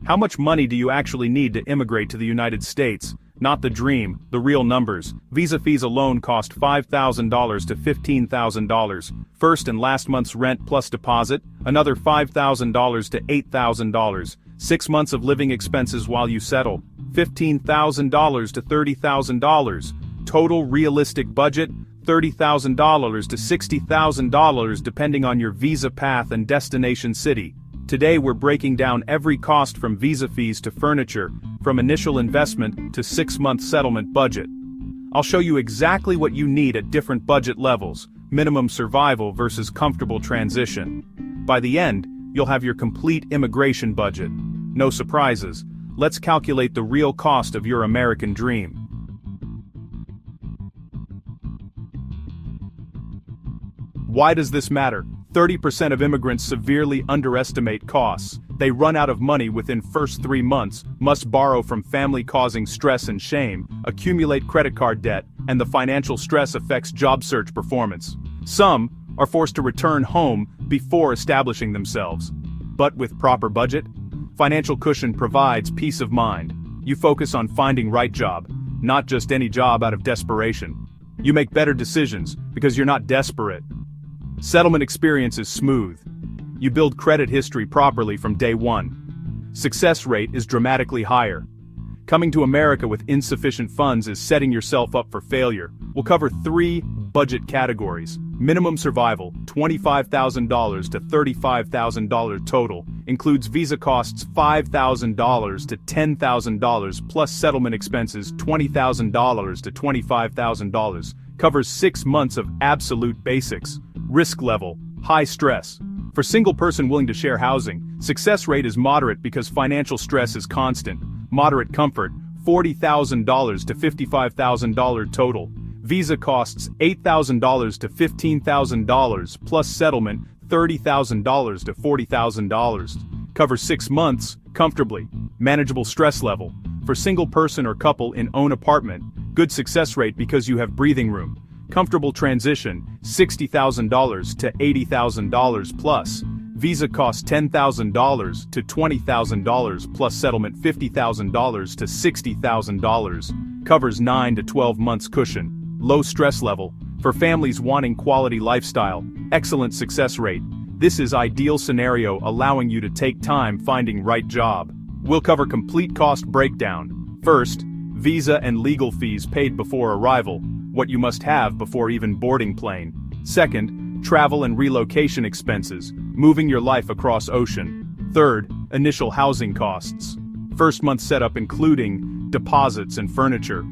How much money do you actually need to immigrate to the United States? Not the dream, the real numbers. Visa fees alone cost $5,000 to $15,000. First and last month's rent plus deposit, another $5,000 to $8,000. 6 months of living expenses while you settle, $15,000 to $30,000. Total realistic budget, $30,000 to $60,000 depending on your visa path and destination city. Today we're breaking down every cost from visa fees to furniture, from initial investment to 6-month settlement budget. I'll show you exactly what you need at different budget levels, minimum survival versus comfortable transition. By the end, you'll have your complete immigration budget. No surprises. Let's calculate the real cost of your American dream. Why does this matter? 30% of immigrants severely underestimate costs. They run out of money within first 3 months, must borrow from family causing stress and shame, accumulate credit card debt, and the financial stress affects job search performance. Some are forced to return home before establishing themselves. But with proper budget, financial cushion provides peace of mind. You focus on finding right job, not just any job out of desperation. You make better decisions because you're not desperate. Settlement experience is smooth. You build credit history properly from day one. Success rate is dramatically higher. Coming to America with insufficient funds is setting yourself up for failure. We'll cover 3 budget categories. Minimum survival, $25,000 to $35,000 total, includes visa costs $5,000 to $10,000 plus settlement expenses $20,000 to $25,000, covers 6 months of absolute basics. Risk level, high stress. For single person willing to share housing, success rate is moderate because financial stress is constant. Moderate comfort, $40,000 to $55,000 total. Visa costs $8,000 to $15,000 plus settlement $30,000 to $40,000. Covers 6 months, comfortably. Manageable stress level. For single person or couple in own apartment, good success rate because you have breathing room. Comfortable transition, $60,000 to $80,000 plus. Visa costs $10,000 to $20,000 plus settlement $50,000 to $60,000. Covers 9 to 12 months cushion. Low stress level. For families wanting quality lifestyle, excellent success rate. This is ideal scenario allowing you to take time finding right job. We'll cover complete cost breakdown. First, visa and legal fees paid before arrival, what you must have before even boarding plane. Second, travel and relocation expenses, moving your life across ocean. Third, initial housing costs. First month setup including deposits and furniture.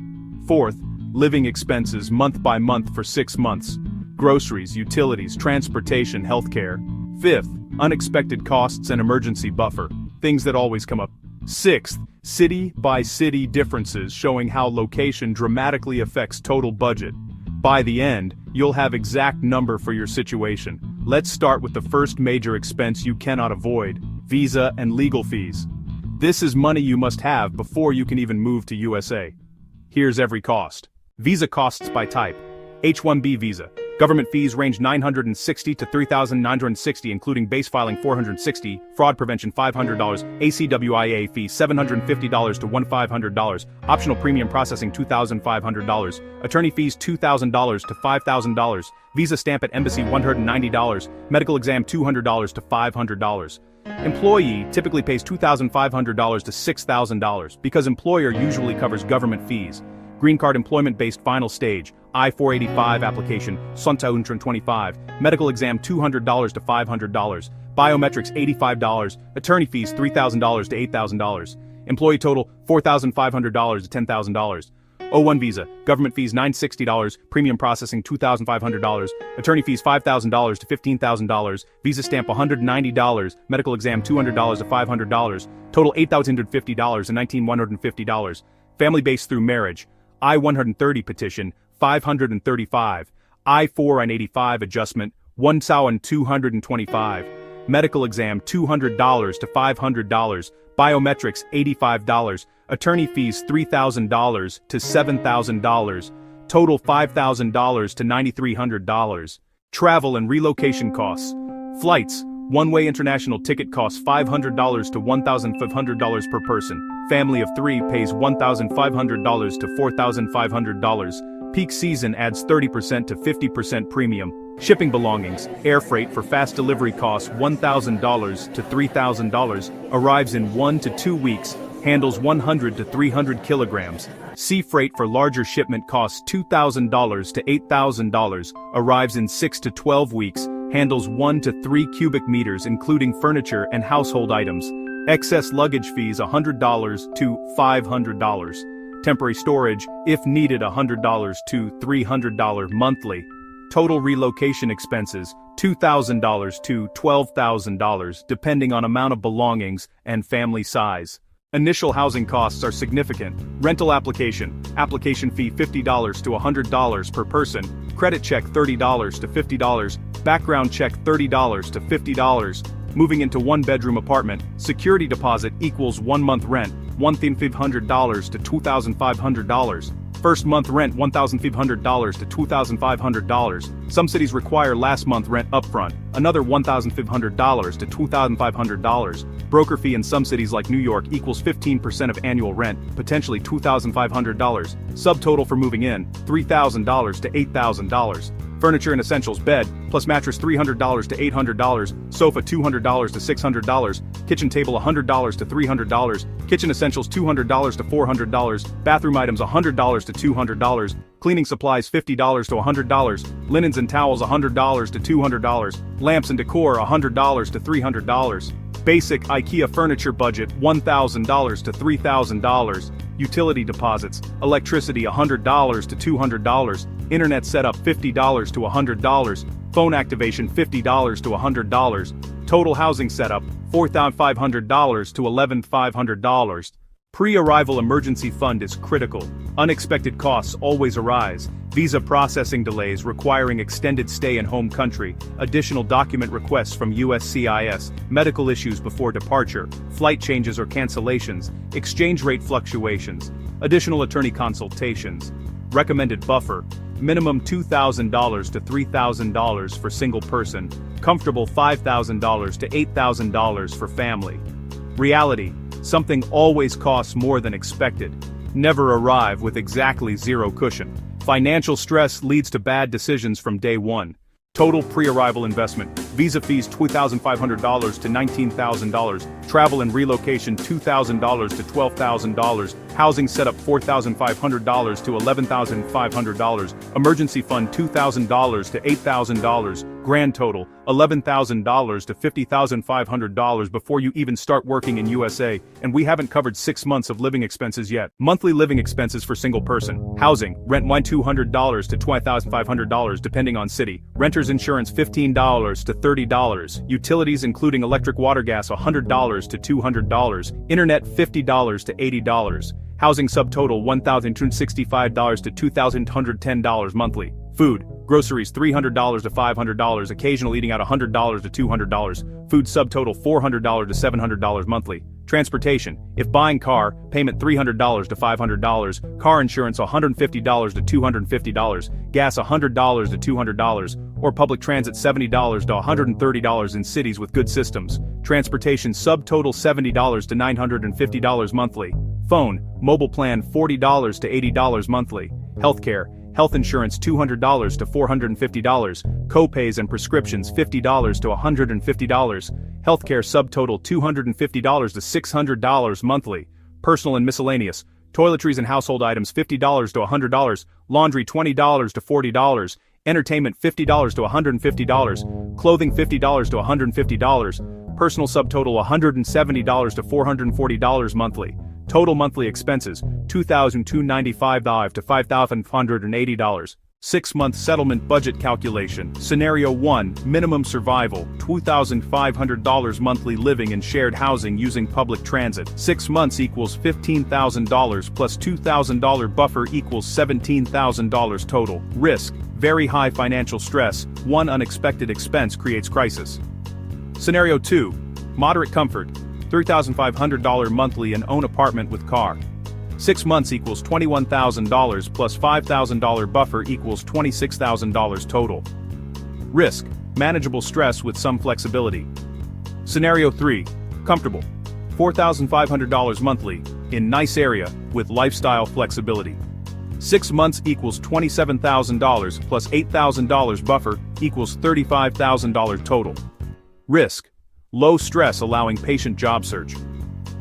Fourth, living expenses month by month for 6 months. Groceries, utilities, transportation, healthcare. Fifth, unexpected costs and emergency buffer, things that always come up. Sixth, city by city differences showing how location dramatically affects total budget. By the end, you'll have exact number for your situation. Let's start with the first major expense you cannot avoid, visa and legal fees. This is money you must have before you can even move to USA. Here's every cost. Visa costs by type. H-1B visa. Government fees range $960 to $3,960 including base filing $460, fraud prevention $500, ACWIA fee $750 to $1,500, optional premium processing $2,500, attorney fees $2,000 to $5,000, visa stamp at embassy $190, medical exam $200 to $500. Employee typically pays $2,500 to $6,000 because employer usually covers government fees. Green card employment-based final stage, I-485 application, $125, medical exam $200 to $500, biometrics $85, attorney fees $3,000 to $8,000, employee total $4,500 to $10,000. O-1 visa, government fees $960, premium processing $2,500, attorney fees $5,000 to $15,000, visa stamp $190, medical exam $200 to $500, total $8,850 and $1,950. Family based through marriage. I-130 petition, $535, I-485 adjustment, $1,225, medical exam $200 to $500, biometrics $85, attorney fees $3,000 to $7,000, total $5,000 to $9,300. Travel and relocation costs. Flights, One-way international ticket costs $500 to $1,500 per person. Family of 3 pays $1,500 to $4,500. Peak season adds 30% to 50% premium. Shipping belongings, air freight for fast delivery costs $1,000 to $3,000, arrives in 1 to 2 weeks, handles 100 to 300 kilograms. Sea freight for larger shipment costs $2,000 to $8,000, arrives in 6 to 12 weeks, handles 1 to 3 cubic meters including furniture and household items. Excess luggage fees $100 to $500. Temporary storage, if needed $100 to $300 monthly. Total relocation expenses, $2,000 to $12,000 depending on amount of belongings and family size. Initial housing costs are significant. Rental application fee $50 to $100 per person. Credit check $30 to $50. Background check $30 to $50. Moving into one-bedroom apartment, security deposit equals 1 month rent, $1,500 to $2,500. First month rent $1,500 to $2,500. Some cities require last month rent upfront, another $1,500 to $2,500. Broker fee in some cities like New York equals 15% of annual rent, potentially $2,500. Subtotal for moving in, $3,000 to $8,000. Furniture and essentials: bed, plus mattress $300 to $800, sofa $200 to $600, kitchen table $100 to $300, kitchen essentials $200 to $400, bathroom items $100 to $200, cleaning supplies $50 to $100, linens and towels $100 to $200, lamps and decor $100 to $300. Basic IKEA furniture budget $1,000 to $3,000. Utility deposits, electricity $100 to $200, internet setup $50 to $100, phone activation $50 to $100, total housing setup $4,500 to $11,500. Pre-arrival emergency fund is critical. Unexpected costs always arise. Visa processing delays requiring extended stay in home country, additional document requests from USCIS, medical issues before departure, flight changes or cancellations, exchange rate fluctuations, additional attorney consultations. Recommended buffer: minimum $2,000 to $3,000 for single person, comfortable $5,000 to $8,000 for family. Reality: something always costs more than expected. Never arrive with exactly zero cushion. Financial stress leads to bad decisions from day one. Total pre-arrival investment: visa fees $2,500 to $19,000, travel and relocation $2,000 to $12,000, housing setup $4,500 to $11,500, emergency fund $2,000 to $8,000, grand total $11,000 to $50,500 before you even start working in USA, and we haven't covered 6 months of living expenses yet. Monthly living expenses for single person: housing, rent $200 to $2,500 depending on city, renter's insurance $15 to $30, utilities including electric, water, gas $100 to $200, internet $50 to $80, housing subtotal $1,265 to $2,110 monthly. Food, groceries $300 to $500, occasional eating out $100 to $200, food subtotal $400 to $700 monthly. Transportation: if buying car, payment $300 to $500, car insurance $150 to $250, gas $100 to $200, or public transit $70 to $130 in cities with good systems. Transportation subtotal $70 to $950 monthly. Phone, mobile plan $40 to $80 monthly. Healthcare: health insurance $200 to $450, co-pays and prescriptions $50 to $150, healthcare subtotal $250 to $600 monthly. Personal and miscellaneous: toiletries and household items $50 to $100, laundry $20 to $40, entertainment $50 to $150, clothing $50 to $150, personal subtotal $170 to $440 monthly. Total monthly expenses $2,295 to $5,580. 6-month settlement budget calculation. Scenario 1, minimum survival, $2,500 monthly living in shared housing using public transit. 6 months equals $15,000 plus $2,000 buffer equals $17,000 total. Risk: very high financial stress, one unexpected expense creates crisis. Scenario 2, moderate comfort, $3,500 monthly and own apartment with car. 6 months equals $21,000 plus $5,000 buffer equals $26,000 total. Risk: manageable stress with some flexibility. Scenario 3. Comfortable. $4,500 monthly, in nice area, with lifestyle flexibility. 6 months equals $27,000 plus $8,000 buffer equals $35,000 total. Risk. Low stress allowing patient job search.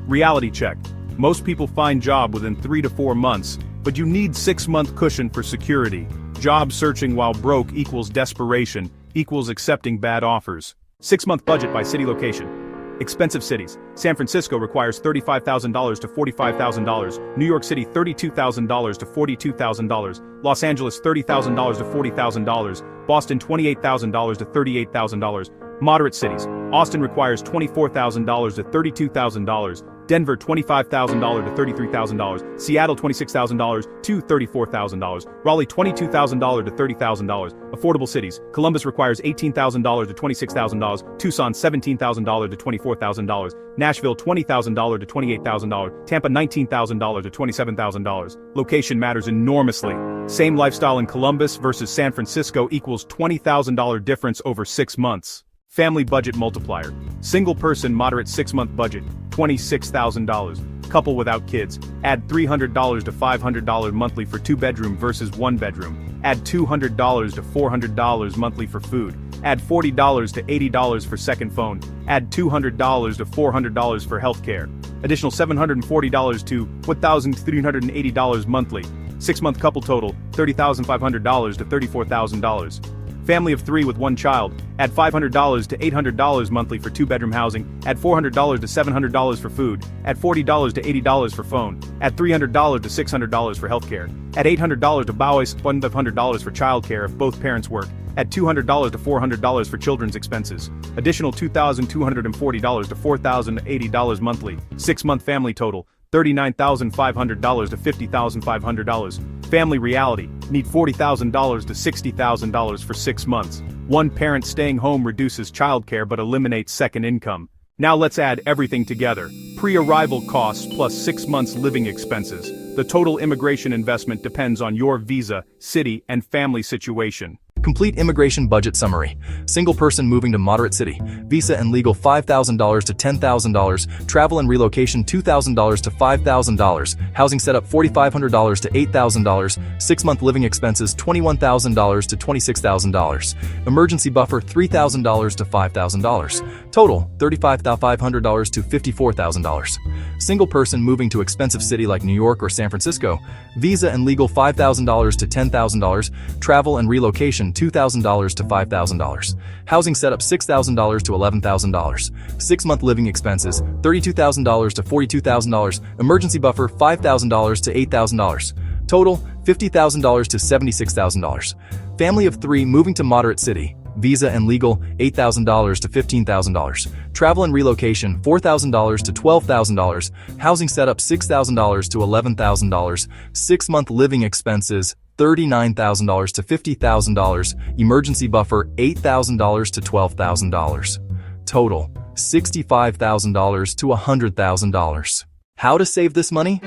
Reality check. Most people find job within 3 to 4 months, but you need 6-month cushion for security. Job searching while broke equals desperation, equals accepting bad offers. 6-month budget by city location. Expensive cities. San Francisco requires $35,000 to $45,000, New York City $32,000 to $42,000, Los Angeles $30,000 to $40,000, Boston $28,000 to $38,000. Moderate cities. Austin requires $24,000 to $32,000, Denver $25,000 to $33,000, Seattle $26,000 to $34,000, Raleigh $22,000 to $30,000. Affordable cities. Columbus requires $18,000 to $26,000, Tucson $17,000 to $24,000, Nashville $20,000 to $28,000, Tampa $19,000 to $27,000. Location matters enormously. Same lifestyle in Columbus versus San Francisco equals $20,000 difference over 6 months. Family budget multiplier. Single person moderate 6-month budget, $26,000. Couple without kids, add $300 to $500 monthly for 2-bedroom versus 1-bedroom. Add $200 to $400 monthly for food. Add $40 to $80 for second phone. Add $200 to $400 for healthcare. Additional $740 to $1,380 monthly. 6-month couple total, $30,500 to $34,000. Family of 3 with 1 child, add $500 to $800 monthly for 2-bedroom housing, add $400 to $700 for food, add $40 to $80 for phone, add $300 to $600 for healthcare, add $800 to $1,500 for childcare if both parents work, add $200 to $400 for children's expenses, additional $2,240 to $4,080 monthly, 6-month family total, $39,500 to $50,500. Family reality, need $40,000 to $60,000 for 6 months. One parent staying home reduces childcare but eliminates second income. Now let's add everything together. Pre-arrival costs plus 6 months living expenses. The total immigration investment depends on your visa, city, and family situation. Complete immigration budget summary. Single person moving to moderate city. Visa and legal $5,000 to $10,000. Travel and relocation $2,000 to $5,000. Housing setup $4,500 to $8,000. 6-month living expenses $21,000 to $26,000. Emergency buffer $3,000 to $5,000. Total $35,500 to $54,000. Single person moving to expensive city like New York or San Francisco. Visa and legal $5,000 to $10,000. Travel and relocation $2,000 to $5,000. Housing setup $6,000 to $11,000. 6-month living expenses $32,000 to $42,000. Emergency buffer $5,000 to $8,000. Total $50,000 to $76,000. Family of 3 moving to moderate city. Visa and legal $8,000 to $15,000. Travel and relocation $4,000 to $12,000. Housing setup $6,000 to $11,000. 6-month living expenses $39,000 to $50,000. Emergency buffer $8,000 to $12,000. Total $65,000 to $100,000. How to save this money?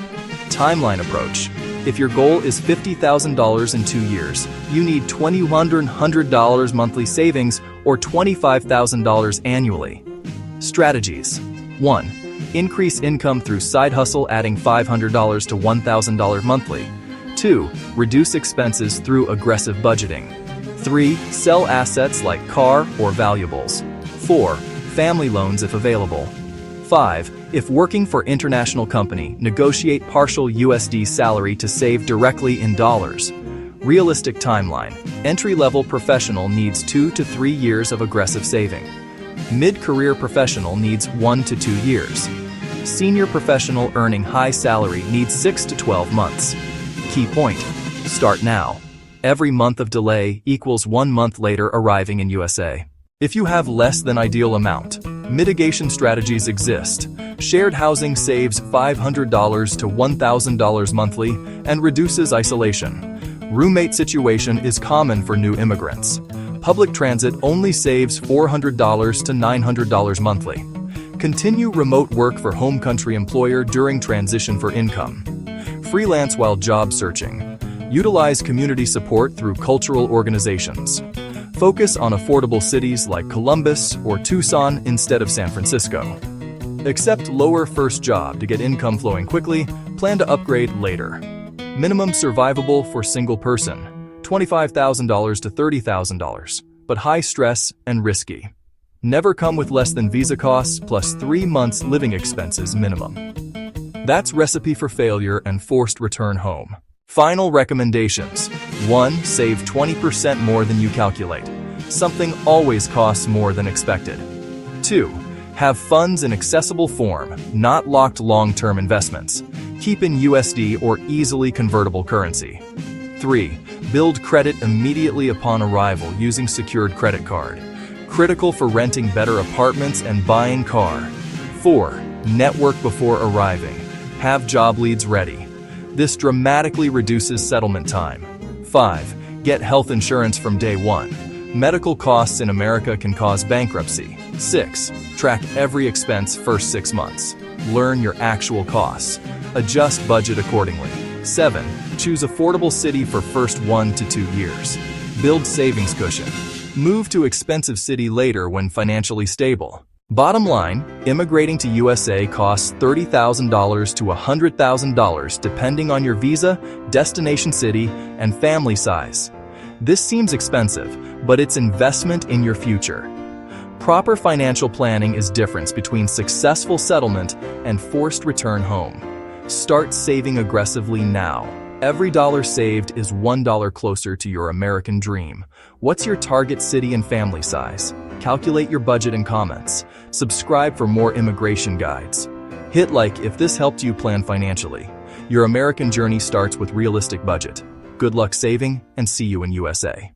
Timeline approach. If your goal is $50,000 in 2 years, you need $2,100 monthly savings or $25,000 annually. Strategies. 1. Increase income through side hustle adding $500 to $1,000 monthly. 2. Reduce expenses through aggressive budgeting. 3. Sell assets like car or valuables. 4. Family loans if available. 5. If working for international company, negotiate partial USD salary to save directly in dollars. Realistic timeline. Entry-level professional needs 2 to 3 years of aggressive saving. Mid-career professional needs 1 to 2 years. Senior professional earning high salary needs 6 to 12 months. Key point. Start now. Every month of delay equals 1 month later arriving in USA. If you have less than ideal amount, mitigation strategies exist. Shared housing saves $500 to $1,000 monthly and reduces isolation. Roommate situation is common for new immigrants. Public transit only saves $400 to $900 monthly. Continue remote work for home country employer during transition for income. Freelance while job searching. Utilize community support through cultural organizations. Focus on affordable cities like Columbus or Tucson instead of San Francisco. Accept lower first job to get income flowing quickly, plan to upgrade later. Minimum survivable for single person, $25,000 to $30,000, but high stress and risky. Never come with less than visa costs plus 3 months living expenses minimum. That's recipe for failure and forced return home. Final recommendations. 1. Save 20% more than you calculate. Something always costs more than expected. 2. Have funds in accessible form, not locked long-term investments. Keep in USD or easily convertible currency. 3. Build credit immediately upon arrival using secured credit card. Critical for renting better apartments and buying car. 4. Network before arriving. Have job leads ready. This dramatically reduces settlement time. 5. Get health insurance from day one. Medical costs in America can cause bankruptcy. 6. Track every expense first 6 months. Learn your actual costs. Adjust budget accordingly. 7. Choose affordable city for first 1 to 2 years. Build savings cushion. Move to expensive city later when financially stable. Bottom line, immigrating to USA costs $30,000 to $100,000 depending on your visa, destination city, and family size. This seems expensive, but it's investment in your future. Proper financial planning is the difference between successful settlement and forced return home. Start saving aggressively now. Every dollar saved is $1 closer to your American dream. What's your target city and family size? Calculate your budget in comments. Subscribe for more immigration guides. Hit like if this helped you plan financially. Your American journey starts with realistic budget. Good luck saving, and see you in USA.